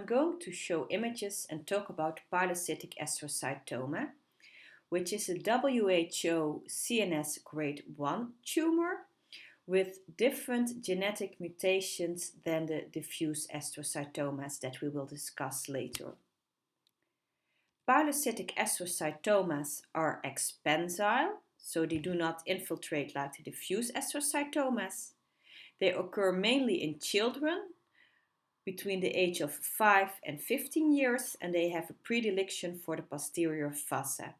I'm going to show images and talk about pilocytic astrocytoma, which is a WHO CNS grade 1 tumor with different genetic mutations than the diffuse astrocytomas that we will discuss later. Pilocytic astrocytomas are expansile, so they do not infiltrate like the diffuse astrocytomas. They occur mainly in children between the age of 5 and 15 years, and they have a predilection for the posterior fossa.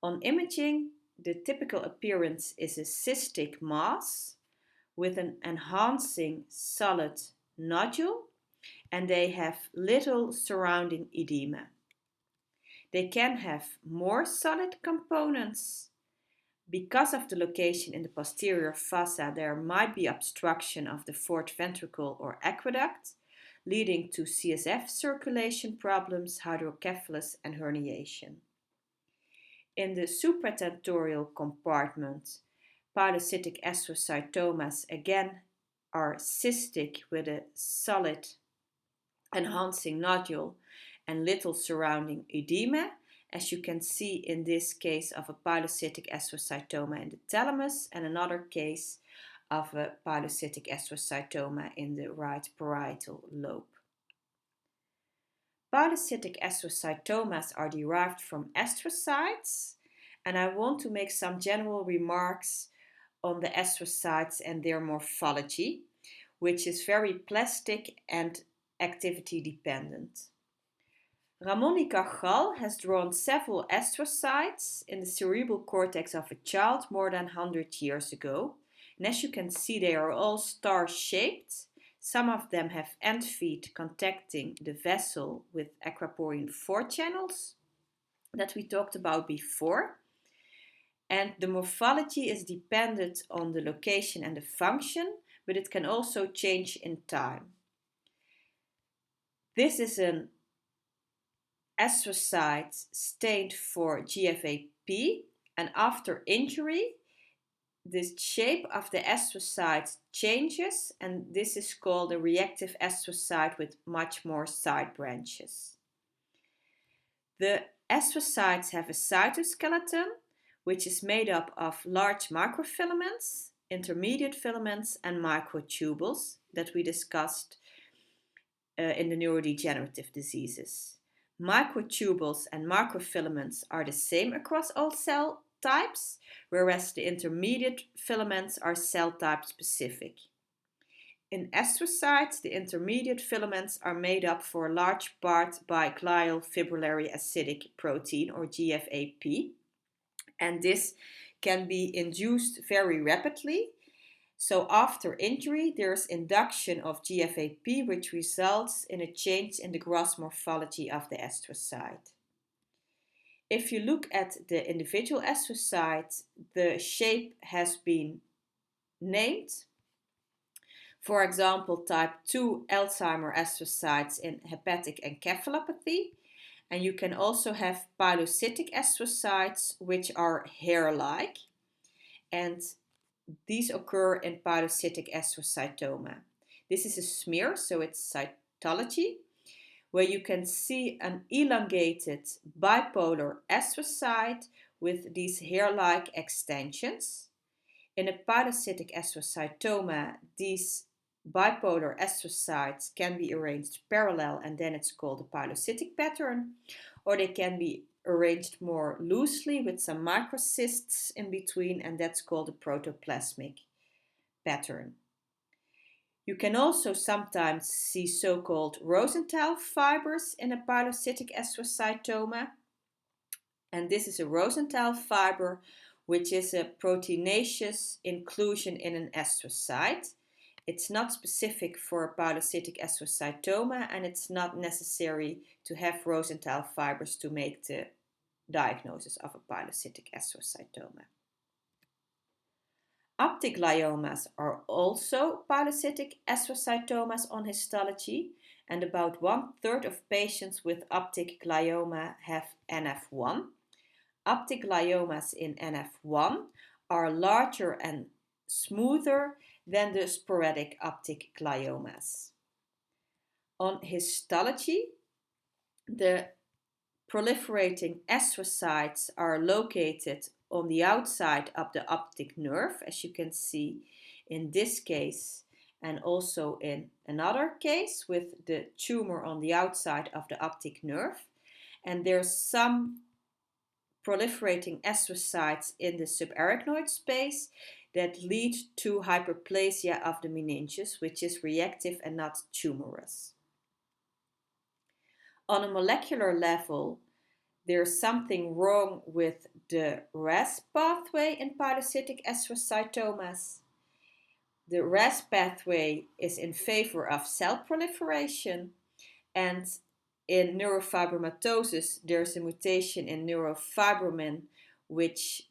On imaging, the typical appearance is a cystic mass with an enhancing solid nodule, and they have little surrounding edema. They can have more solid components. Because of the location in the posterior fossa, there might be obstruction of the fourth ventricle or aqueduct, leading to CSF circulation problems, hydrocephalus, and herniation. In the supratentorial compartment, pilocytic astrocytomas again are cystic with a solid enhancing nodule and little surrounding edema, as you can see in this case of a pilocytic astrocytoma in the thalamus and another case of a pilocytic astrocytoma in the right parietal lobe. Pilocytic astrocytomas are derived from astrocytes, and I want to make some general remarks on the astrocytes and their morphology, which is very plastic and activity dependent. Ramon y Cajal has drawn several astrocytes in the cerebral cortex of a child more than 100 years ago. And as you can see, they are all star-shaped. Some of them have end feet contacting the vessel with aquaporine 4 channels that we talked about before. And the morphology is dependent on the location and the function, but it can also change in time. This is an astrocyte stained for GFAP, and after injury, the shape of the astrocyte changes, and this is called a reactive astrocyte with much more side branches. The astrocytes have a cytoskeleton, which is made up of large microfilaments, intermediate filaments, and microtubules that we discussed in the neurodegenerative diseases. Microtubules and microfilaments are the same across all cell types, whereas the intermediate filaments are cell type specific. In astrocytes, the intermediate filaments are made up for a large part by glial fibrillary acidic protein, or GFAP, and this can be induced very rapidly. So after injury, there's induction of GFAP, which results in a change in the gross morphology of the astrocyte. If you look at the individual astrocytes, the shape has been named. For example, type 2 Alzheimer astrocytes in hepatic encephalopathy. And you can also have pilocytic astrocytes, which are hair-like. And these occur in pilocytic astrocytoma. This is a smear, so it's cytology, where you can see an elongated bipolar astrocyte with these hair-like extensions. In a pilocytic astrocytoma, these bipolar astrocytes can be arranged parallel, and then it's called a pilocytic pattern, or they can be arranged more loosely with some microcysts in between, and that's called a protoplasmic pattern. You can also sometimes see so-called Rosenthal fibers in a pilocytic astrocytoma, and this is a Rosenthal fiber, which is a proteinaceous inclusion in an astrocyte. It's not specific for a pilocytic astrocytoma, and it's not necessary to have Rosenthal fibers to make the diagnosis of a pilocytic astrocytoma. Optic gliomas are also pilocytic astrocytomas on histology, and about 1/3 of patients with optic glioma have NF1. Optic gliomas in NF1 are larger and smoother than the sporadic optic gliomas. On histology, the proliferating astrocytes are located on the outside of the optic nerve, as you can see in this case and also in another case with the tumor on the outside of the optic nerve. And there's some proliferating astrocytes in the subarachnoid space that lead to hyperplasia of the meninges, which is reactive and not tumorous. On a molecular level, there's something wrong with the RAS pathway in pilocytic astrocytomas. The RAS pathway is in favor of cell proliferation, and in neurofibromatosis there's a mutation in neurofibromin which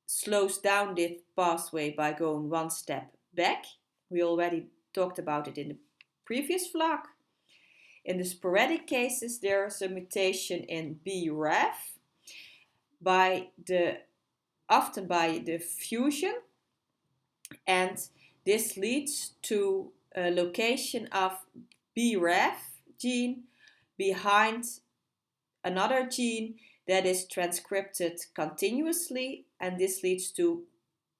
slows down this pathway by going one step back. We already talked about it in the previous vlog. In the sporadic cases, there's a mutation in BRAF often by the fusion, and this leads to a location of BRAF gene behind another gene that is transcripted continuously, and this leads to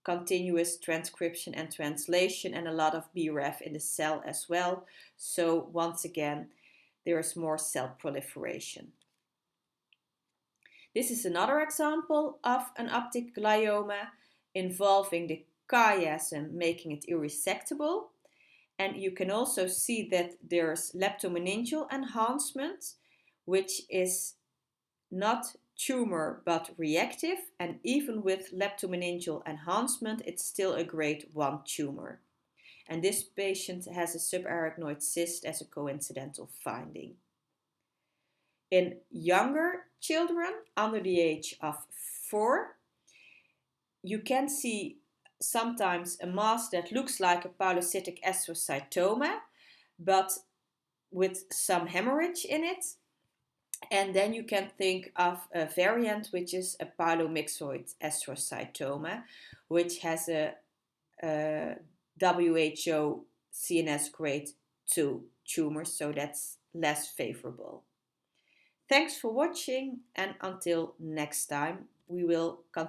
continuous transcription and translation and a lot of BRAF in the cell as well. So once again, there is more cell proliferation. This is another example of an optic glioma involving the chiasm, making it irresectable. And you can also see that there's leptomeningeal enhancement, which is not tumor but reactive, and even with leptomeningeal enhancement, it's still a grade 1 tumor. And this patient has a subarachnoid cyst as a coincidental finding. In younger children under the age of 4, you can see sometimes a mass that looks like a pilocytic astrocytoma, but with some hemorrhage in it. And then you can think of a variant which is a pilomyxoid astrocytoma, which has a WHO CNS grade 2 tumor, so that's less favorable. Thanks for watching, and until next time, we will continue.